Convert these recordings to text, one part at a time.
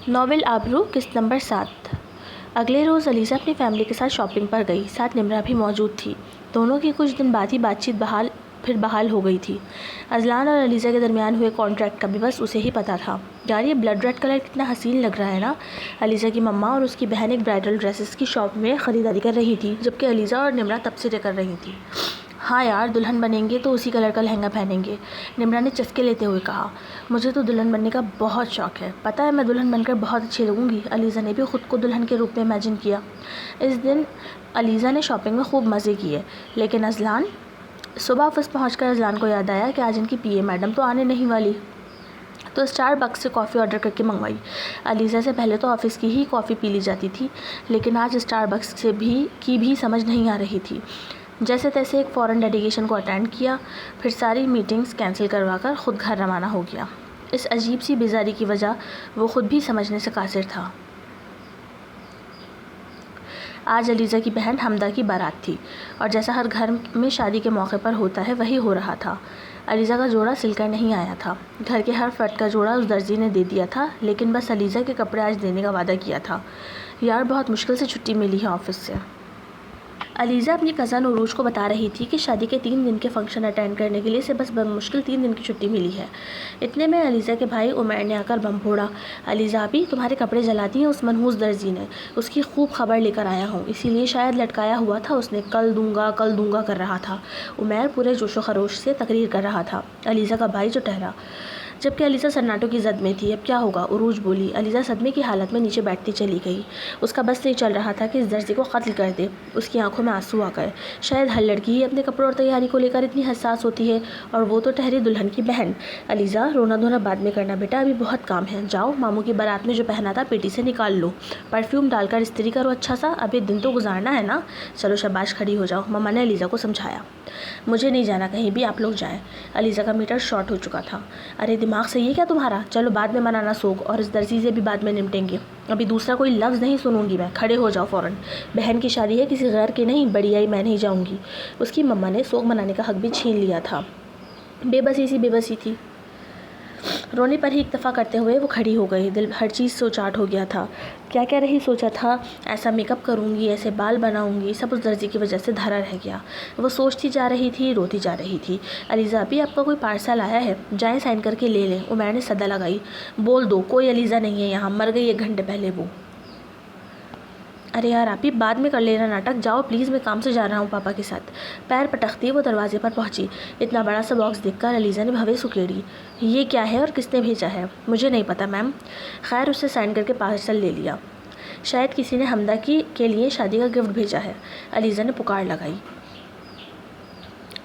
Novel آبرو قسط number 7۔ اگلے روز علیزہ اپنی فیملی کے ساتھ شاپنگ پر گئی، ساتھ نمرہ بھی موجود تھی۔ دونوں کی کچھ دن بعد ہی بات چیت بحال ہو گئی تھی۔ اذلان اور علیزہ کے درمیان ہوئے کانٹریکٹ کا بھی بس اسے ہی پتا تھا۔ یار یہ بلڈ ریڈ کلر کتنا حسین لگ رہا ہے نا۔ علیزہ کی مما اور اس کی بہن ایک برائڈل ڈریسز کی شاپ میں خریداری کر رہی تھی، جبکہ علیزہ اور نمرہ تبصرے کر رہی تھی۔ ہاں یار، دلہن بنیں گے تو اسی کلر کا لہنگا پہنیں گے، نمرہ نے چسکے لیتے ہوئے کہا۔ مجھے تو دلہن بننے کا بہت شوق ہے، پتہ ہے میں دلہن بن کر بہت اچھی لگوں گی۔ علیزہ نے بھی خود کو دلہن کے روپ میں امیجن کیا۔ اس دن علیزہ نے شاپنگ میں خوب مزے کیے، لیکن صبح آفس پہنچ کر اذلان کو یاد آیا کہ آج ان کی پی اے میڈم تو آنے نہیں والی، تو اسٹار بکس سے کافی آرڈر کر کے منگوائی۔ علیزہ سے پہلے تو آفس کی ہی کافی پی لی جاتی تھی، لیکن آج اسٹار بکس کی بھی سمجھ نہیں آ رہی تھی۔ جیسے تیسے ایک فورن ڈیلیگیشن کو اٹینڈ کیا، پھر ساری میٹنگز کینسل کروا کر خود گھر روانہ ہو گیا۔ اس عجیب سی بیزاری کی وجہ وہ خود بھی سمجھنے سے قاصر تھا۔ آج علیزہ کی بہن حمدہ کی بارات تھی، اور جیسا ہر گھر میں شادی کے موقع پر ہوتا ہے وہی ہو رہا تھا۔ علیزہ کا جوڑا سل کر نہیں آیا تھا۔ گھر کے ہر فرد کا جوڑا اس درزی نے دے دیا تھا، لیکن بس علیزہ کے کپڑے آج دینے کا وعدہ کیا تھا۔ یار بہت مشکل سے چھٹی ملی ہے آفس سے۔ علیزہ اپنی کزن عروج کو بتا رہی تھی کہ شادی کے 3 دن کے فنکشن اٹینڈ کرنے کے لیے اسے بس بمشکل 3 دن کی چھٹی ملی ہے۔ اتنے میں علیزہ کے بھائی عمیر نے آ کر بم پھوڑا۔ علیزہ آپی، تمہارے کپڑے جلاتی ہیں اس منحوس درزی نے، اس کی خوب خبر لے کر آیا ہوں، اسی لیے شاید لٹکایا ہوا تھا اس نے، کل دوں گا کر رہا تھا۔ عمیر پورے جوش و خروش سے تقریر کر رہا تھا۔ علیزہ کا بھائی جو ٹہرا، جبکہ علیزہ سناٹوں کی زد میں تھی۔ اب کیا ہوگا؟ عروج بولی۔ علیزہ صدمے کی حالت میں نیچے بیٹھتی چلی گئی۔ اس کا بس نہیں چل رہا تھا کہ اس درزی کو قتل کر دے۔ اس کی آنکھوں میں آنسو آ گئے۔ شاید ہر لڑکی ہی اپنے کپڑوں اور تیاری کو لے کر اتنی حساس ہوتی ہے، اور وہ تو ٹہری دلہن کی بہن۔ علیزہ، رونا دھونا بعد میں کرنا بیٹا، ابھی بہت کام ہے۔ جاؤ ماموں کی بارات میں جو پہنا تھا پیٹی سے نکال لو، پرفیوم ڈال کر استری کرو اچھا سا، اب ایک دن تو گزارنا ہے نا۔ چلو شاباش، کھڑی ہو جاؤ، مما نے علیزہ کو سمجھایا۔ مجھے نہیں جانا کہیں بھی، آپ لوگ جائیں۔ علیزہ کا میٹر شارٹ ہو چکا تھا۔ ارے دماغ صحیح ہے کیا تمہارا؟ چلو بعد میں منانا سوگ، اور اس درزی سے بھی بعد میں نمٹیں گے، ابھی دوسرا کوئی لفظ نہیں سنوں گی میں۔ کھڑے ہو جاؤ فوراً، بہن کی شادی ہے کسی غیر کی نہیں، بڑی آئی میں نہیں جاؤں گی۔ اس کی مما نے سوگ منانے کا حق بھی چھین لیا تھا۔ بے بسی تھی۔ رونے پر ہی اکتفا کرتے ہوئے وہ کھڑی ہو گئی۔ دل ہر چیز سے اچاٹ ہو گیا تھا۔ کیا کہہ رہی سوچا تھا، ایسا میک اپ کروں گی، ایسے بال بناؤں گی، سب اس درزی کی وجہ سے دھرا رہ گیا۔ وہ سوچتی جا رہی تھی، روتی جا رہی تھی۔ علیزہ آپی، آپ کا کوئی پارسل آیا ہے، جائیں سائن کر کے لے لیں۔ عمیر نے صدا لگائی۔ بول دو کوئی علیزہ نہیں ہے یہاں، مر گئی 1 گھنٹے پہلے وہ۔ ارے یار آپی، بعد میں کر لینا ناٹک، جاؤ پلیز، میں کام سے جا رہا ہوں پاپا کے ساتھ۔ پیر پٹکتی وہ دروازے پر پہنچی۔ اتنا بڑا سا باکس دیکھ کر علیزہ نے بھویں سکیڑی۔ یہ کیا ہے اور کس نے بھیجا ہے؟ مجھے نہیں پتا میم۔ خیر، اس سے سائن کر کے پارسل لے لیا۔ شاید کسی نے حمدہ کے لیے شادی کا گفٹ بھیجا ہے، علیزہ نے پکار لگائی۔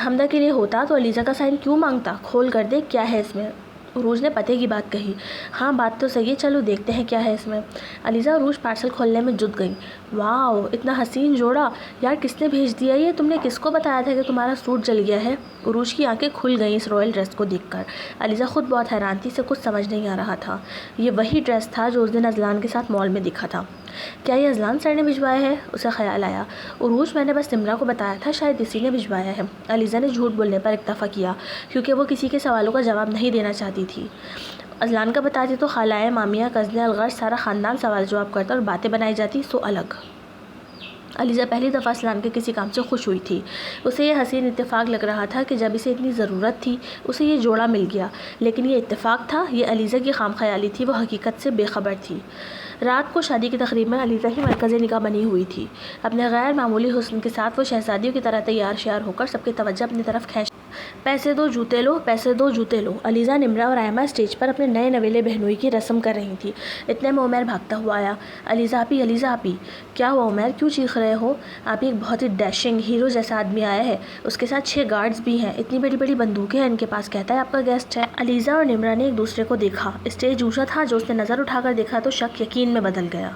حمدہ کے لیے ہوتا تو علیزہ کا سائن کیوں مانگتا؟ کھول کر دیکھ کیا ہے اس میں۔ عروج نے پتے کی بات کہی۔ ہاں بات تو صحیح ہے، چلو دیکھتے ہیں کیا ہے اس میں۔ علیزہ عروج پارسل کھولنے میں جت گئی۔ واؤ، اتنا حسین جوڑا، یار کس نے بھیج دیا یہ؟ تم نے کس کو بتایا تھا کہ تمہارا سوٹ جل گیا ہے؟ عروج کی آنکھیں کھل گئیں اس رائل ڈریس کو دیکھ کر۔ علیزہ خود بہت حیران تھی، اسے کچھ سمجھ نہیں آ رہا تھا۔ یہ وہی ڈریس تھا جو اس دن اذلان کے ساتھ مال میں دکھا تھا۔ کیا یہ اذلان سر نے بھجوایا ہے؟ اسے خیال آیا۔ عروج، میں نے بس نمرہ کو بتایا تھا، شاید اسی نے بھجوایا ہے۔ علیزہ نے جھوٹ بولنے پر اکتفا کیا، کیونکہ وہ کسی کے سوالوں کا جواب نہیں دینا چاہتی تھی۔ اذلان کا بتاتی تو خالائیں، مامیاں، کزنیں، الغرض سارا خاندان سوال جواب کرتا اور باتیں بنائی جاتی سو الگ۔ علیزہ پہلی دفعہ اذلان کے کسی کام سے خوش ہوئی تھی۔ اسے یہ حسین اتفاق لگ رہا تھا کہ جب اسے اتنی ضرورت تھی اسے یہ جوڑا مل گیا، لیکن یہ اتفاق تھا، یہ علیزہ کی خام خیالی تھی، وہ حقیقت سے بے خبر تھی۔ رات کو شادی کی تقریب میں علیزہ ہی مرکز نگاہ بنی ہوئی تھی۔ اپنے غیر معمولی حسن کے ساتھ وہ شہزادیوں کی طرح تیار شیار ہو کر سب کی توجہ اپنی طرف کھینچ۔ پیسے دو جوتے لو، پیسے دو جوتے لو۔ علیزہ، نمرہ اور ایما اسٹیج پر اپنے نئے نویلے بہنوئی کی رسم کر رہی تھی۔ اتنے میں عمیر بھاگتا ہوا آیا۔ علیزہ آپی، علیزہ آپی۔ کیا ہوا عمیر، کیوں چیخ رہے ہو؟ آپی، ایک بہت ہی ڈیشنگ ہیرو جیسا آدمی آیا ہے، اس کے ساتھ 6 گارڈز بھی ہیں، اتنی بڑی بڑی بندوقیں ہیں ان کے پاس، کہتا ہے آپ کا گیسٹ ہے۔ علیزہ اور نمرہ نے ایک دوسرے کو دیکھا۔ اسٹیج اونچا تھا، جو اس نے نظر اٹھا کر دیکھا تو شک یقین میں بدل گیا۔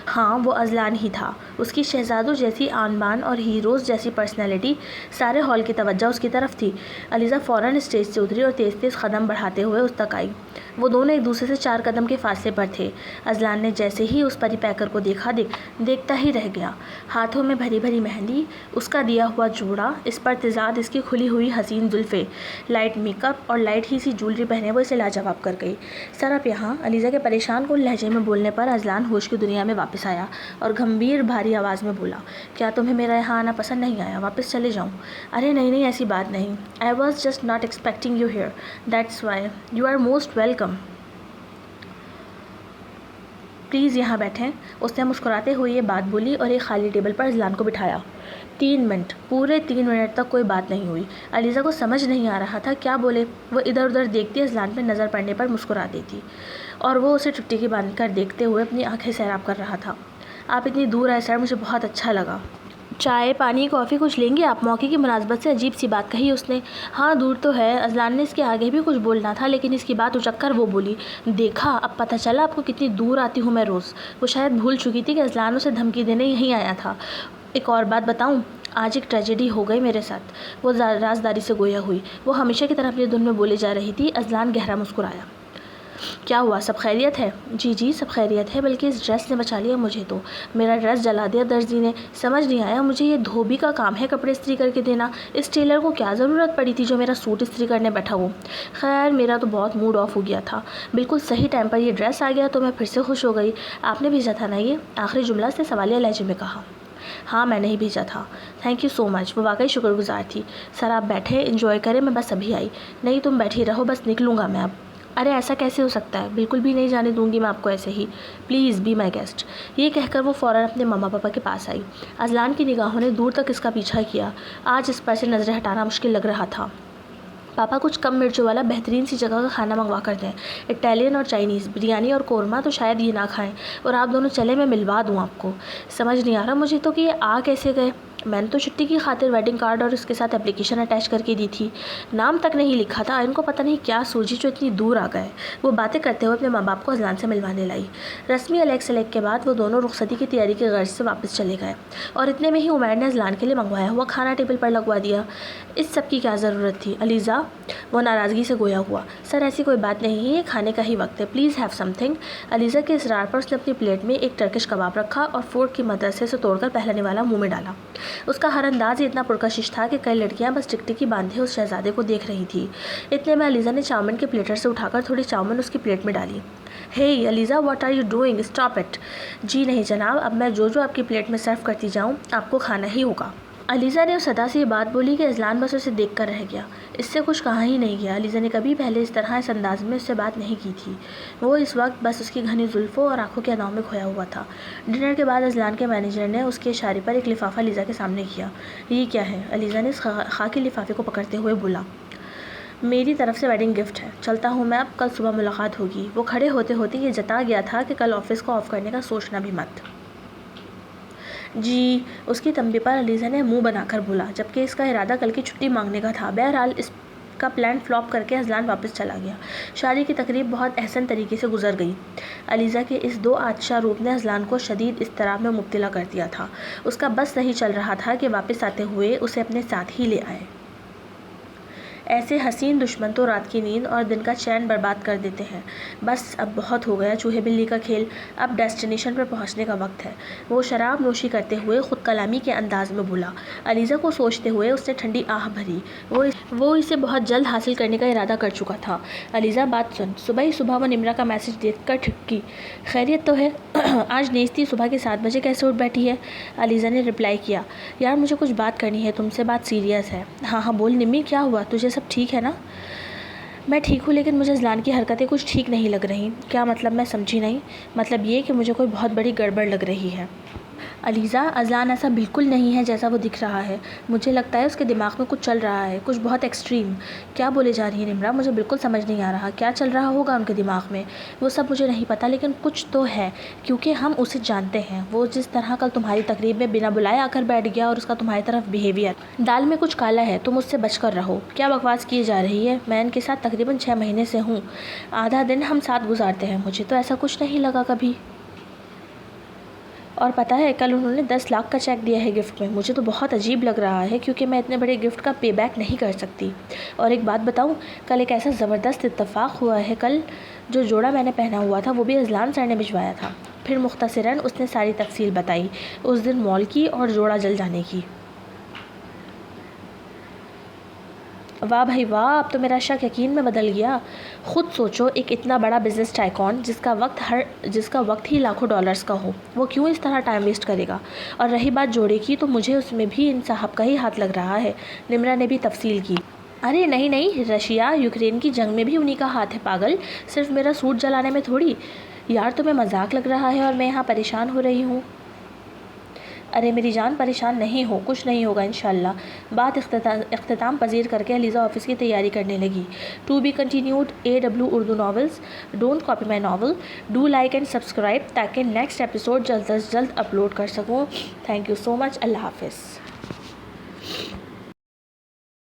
ہاں وہ اذلان ہی تھا۔ اس کی شہزادوں جیسی آن بان اور ہیروز جیسی پرسنالٹی، سارے ہال کی توجہ اس کی طرف تھی۔ علیزہ فوراً اسٹیج سے اتری اور تیز تیز قدم بڑھاتے ہوئے اس تک آئی۔ وہ دونوں ایک دوسرے سے 4 قدم کے فاصلے پر تھے۔ اذلان نے جیسے ہی اس پری پیکر کو دیکھا دیکھتا ہی رہ گیا۔ ہاتھوں میں بھری بھری مہندی، اس کا دیا ہوا جوڑا، اس پر تضاد اس کی کھلی ہوئی حسین زلفیں، لائٹ میک اپ اور لائٹ ہی سی جولری پہنے وہ اسے لاجواب کر گئی۔ سر آپ یہاں؟ علیزہ کے پریشان کن لہجے میں بولنے پر اذلان ہوش کی دنیا میں واپس آیا اور گمبھیر بھاری آواز میں بولا، کیا تمہیں میرا یہاں آنا پسند نہیں آیا؟ واپس چلے جاؤں؟ ارے نہیں نہیں، ایسی بات نہیں۔ I was just not expecting you here. That's why. You are most welcome. Please یہاں بیٹھیں۔ اس نے مسکراتے ہوئے یہ بات بولی اور ایک خالی ٹیبل پر اذلان کو بٹھایا۔ 3 منٹ، پورے 3 منٹ تک کوئی بات نہیں ہوئی۔ علیزہ کو سمجھ نہیں آ رہا تھا کیا بولے۔ وہ ادھر ادھر دیکھتی، اذلان پہ نظر پڑنے پر مسکرا دیتی اور وہ اسے ٹکٹکی باندھ کر دیکھتے ہوئے اپنی آنکھیں سیراب کر رہا تھا۔ آپ اتنی دور آئے سر، مجھے بہت اچھا لگا۔ چائے، پانی، کافی کچھ لیں گے آپ؟ موقع کی مناسبت سے عجیب سی بات کہی اس نے۔ ہاں دور تو ہے۔ اذلان نے اس کے آگے بھی کچھ بولنا تھا لیکن اس کی بات اچک کر وہ بولی، دیکھا اب پتہ چلا آپ کو کتنی دور آتی ہوں میں روز۔ وہ شاید بھول چکی تھی کہ اذلان اسے دھمکی دینے یہیں آیا تھا۔ ایک اور بات بتاؤں؟ آج ایک ٹریجڈی ہو گئی میرے ساتھ۔ وہ رازداری سے گویا ہوئی۔ وہ ہمیشہ کی طرح اپنی دھن میں بولے جا رہی تھی۔ اذلان گہرا مسکرایا۔ کیا ہوا؟ سب خیریت ہے؟ جی جی سب خیریت ہے، بلکہ اس ڈریس نے بچا لیا مجھے تو۔ میرا ڈریس جلا دیا درزی نے۔ سمجھ نہیں آیا مجھے، یہ دھوبی کا کام ہے کپڑے استری کر کے دینا؟ اس ٹیلر کو کیا ضرورت پڑی تھی جو میرا سوٹ استری کرنے بیٹھا ہو؟ خیر میرا تو بہت موڈ آف ہو گیا تھا، بالکل صحیح ٹائم پر یہ ڈریس آ گیا تو میں پھر سے خوش ہو گئی۔ آپ نے بھیجا تھا نا یہ؟ آخری جملہ اس نے سوالیہ لہجے میں کہا۔ ہاں میں نے ہی بھیجا تھا۔ تھینک یو سو مچ۔ وہ واقعی شکر گزار تھی۔ سر آپ بیٹھے، انجوائے کریں، میں بس ابھی آئی۔ نہیں تم بیٹھی رہو، بس نکلوں گا میں اب۔ ارے ایسا کیسے ہو سکتا ہے؟ بالکل بھی نہیں جانے دوں گی میں آپ کو ایسے ہی۔ Please be my guest. یہ کہہ کر وہ فوراً اپنے ماما پاپا کے پاس آئی۔ اذلان کی نگاہوں نے دور تک اس کا پیچھا کیا۔ آج اس پر سے نظریں ہٹانا مشکل لگ رہا تھا۔ پاپا کچھ کم مرچوں والا بہترین سی جگہ کا کھانا منگوا کر دیں، اٹیلین اور چائنیز، بریانی اور قورمہ تو شاید یہ نہ کھائیں، اور آپ دونوں چلیں میں ملوا دوں آپ کو۔ سمجھ نہیں آ رہا مجھے تو کہ یہ آ کیسے گئے۔ میں نے تو چھٹی کی خاطر ویڈنگ کارڈ اور اس کے ساتھ اپلیکیشن اٹیچ کر کے دی تھی، نام تک نہیں لکھا تھا۔ ان کو پتہ نہیں کیا سوچی جو اتنی دور آ گئے۔ وہ باتیں کرتے ہوئے اپنے ماں باپ کو اذلان سے ملوانے لائی۔ رسمی الیک سلیک کے بعد وہ دونوں رخصتی کی تیاری کی غرض سے واپس چلے گئے اور اتنے میں ہی عمیر نے اذلان کے لیے منگوایا ہوا کھانا ٹیبل پر لگوا دیا۔ اس سب کی کیا ضرورت تھی علیزہ؟ وہ ناراضگی سے گویا ہوا۔ سر ایسی کوئی بات نہیں ہے، یہ کھانے کا ہی وقت ہے، please have some thing. Alizeh کے اصرار پر اس نے اپنی پلیٹ میں ایک ٹرکش کباب رکھا اور فورک کی مدد سے اسے توڑ کر پہلنے والا منہ میں ڈالا۔ اس کا ہر انداز ہی اتنا پرکشش تھا کہ کئی لڑکیاں بس ٹکٹکی باندھے اس شہزادے کو دیکھ رہی تھی۔ اتنے میں علیزہ نے چاؤمن کے پلیٹر سے اٹھا کر تھوڑی چاؤمن اس کی پلیٹ میں ڈالی۔ Hey Aliza, what are you doing? Stop it. جی نہیں جناب، اب میں جو آپ کی پلیٹ میں سرو کرتی جاؤں آپ کو کھانا ہی ہوگا۔ علیزہ نے اس ادا سے یہ بات بولی کہ اذلان بس اسے دیکھ کر رہ گیا، اس سے کچھ کہا ہی نہیں گیا۔ علیزہ نے کبھی پہلے اس طرح اس انداز میں اس سے بات نہیں کی تھی۔ وہ اس وقت بس اس کی گھنی زلفوں اور آنکھوں کے اداؤں میں کھویا ہوا تھا۔ ڈنر کے بعد اذلان کے مینیجر نے اس کے اشارے پر ایک لفافہ علیزہ کے سامنے کیا۔ یہ کیا ہے؟ علیزہ نے اس خاکی لفافے کو پکڑتے ہوئے بولا۔ میری طرف سے ویڈنگ گفٹ ہے، چلتا ہوں میں اب، کل صبح ملاقات ہوگی۔ وہ کھڑے ہوتے ہوتے یہ جتا گیا تھا کہ کل آفس کو آف کرنے کا سوچنا بھی مت۔ جی، اس کی تنبیہ پر علیزہ نے منہ بنا کر بولا، جبکہ اس کا ارادہ کل کی چھٹی مانگنے کا تھا۔ بہرحال اس کا پلان فلاپ کر کے اذلان واپس چلا گیا۔ شادی کی تقریب بہت احسن طریقے سے گزر گئی۔ علیزہ کے اس 2 آتشہ روپ نے اذلان کو شدید اضطراب میں مبتلا کر دیا تھا۔ اس کا بس نہیں چل رہا تھا کہ واپس آتے ہوئے اسے اپنے ساتھ ہی لے آئے۔ ایسے حسین دشمن تو رات کی نیند اور دن کا چین برباد کر دیتے ہیں۔ بس اب بہت ہو گیا چوہے بلی کا کھیل، اب ڈیسٹینیشن پر پہنچنے کا وقت ہے۔ وہ شراب نوشی کرتے ہوئے خود کلامی کے انداز میں بولا۔ علیزہ کو سوچتے ہوئے اس نے ٹھنڈی آہ بھری۔ وہ اسے بہت جلد حاصل کرنے کا ارادہ کر چکا تھا۔ علیزہ بات سن۔ صبح ہی صبح وہ نمرا کا میسج دیکھ کر ٹھٹکی۔ خیریت تو ہے؟ آج نیستی صبح کے 7 بجے کیسے اٹھ بیٹھی ہے؟ علیزہ نے رپلائی کیا، یار مجھے کچھ بات کرنی ہے تم سے، بات سیریس ہے۔ ہاں ہاں بول نمی، کیا ہوا؟ تجھے سب ٹھیک ہے نا؟ میں ٹھیک ہوں لیکن مجھے اذلان کی حرکتیں کچھ ٹھیک نہیں لگ رہی۔ کیا مطلب؟ میں سمجھی نہیں۔ مطلب یہ کہ مجھے کوئی بہت بڑی گڑبڑ لگ رہی ہے۔ علیزہ، اذلان ایسا بالکل نہیں ہے جیسا وہ دکھ رہا ہے۔ مجھے لگتا ہے اس کے دماغ میں کچھ چل رہا ہے، کچھ بہت ایکسٹریم۔ کیا بولے جا رہی ہے نمرا؟ مجھے بالکل سمجھ نہیں آ رہا کیا چل رہا ہوگا ان کے دماغ میں۔ وہ سب مجھے نہیں پتا لیکن کچھ تو ہے، کیونکہ ہم اسے جانتے ہیں۔ وہ جس طرح کل تمہاری تقریب میں بنا بلائے آ کر بیٹھ گیا اور اس کا تمہاری طرف بیہیویئر، دال میں کچھ کالا ہے، تم اس سے بچ کر رہو۔ کیا بکواس کی جا رہی ہے؟ میں ان کے ساتھ تقریباً 6 مہینے سے ہوں، آدھا دن ہم ساتھ گزارتے ہیں، مجھے تو ایسا کچھ نہیں لگا کبھی۔ اور پتہ ہے کل انہوں نے 10 لاکھ کا چیک دیا ہے گفٹ میں. مجھے تو بہت عجیب لگ رہا ہے کیونکہ میں اتنے بڑے گفٹ کا پے بیک نہیں کر سکتی. اور ایک بات بتاؤں، کل ایک ایسا زبردست اتفاق ہوا ہے. کل جو جوڑا میں نے پہنا ہوا تھا وہ بھی اذلان سر نے بھجوایا تھا. پھر مختصراً اس نے ساری تفصیل بتائی، اس دن مال کی اور جوڑا جل جانے کی. واہ بھائی واہ، اب تو میرا شک یقین میں بدل گیا. خود سوچو، ایک اتنا بڑا بزنس ٹائکون جس کا وقت ہی لاکھوں ڈالرز کا ہو، وہ کیوں اس طرح ٹائم ویسٹ کرے گا؟ اور رہی بات جوڑے کی، تو مجھے اس میں بھی ان صاحب کا ہی ہاتھ لگ رہا ہے. نمرا نے بھی تفصیل کی. ارے نہیں، رشیا یوکرین کی جنگ میں بھی انہی کا ہاتھ ہے پاگل، صرف میرا سوٹ جلانے میں تھوڑی. یار تمہیں مذاق لگ رہا ہے اور میں یہاں پریشان ہو رہی ہوں. ارے میری جان، پریشان نہیں ہو، کچھ نہیں ہوگا انشاءاللہ. بات اختتام پذیر کر کے علیزہ آفس کی تیاری کرنے لگی. To be continued. AW Urdu novels. Don't copy my novel. Do like and subscribe تاکہ نیکسٹ ایپیسوڈ جلد از جلد اپلوڈ کر سکوں. تھینک یو سو مچ. اللہ حافظ.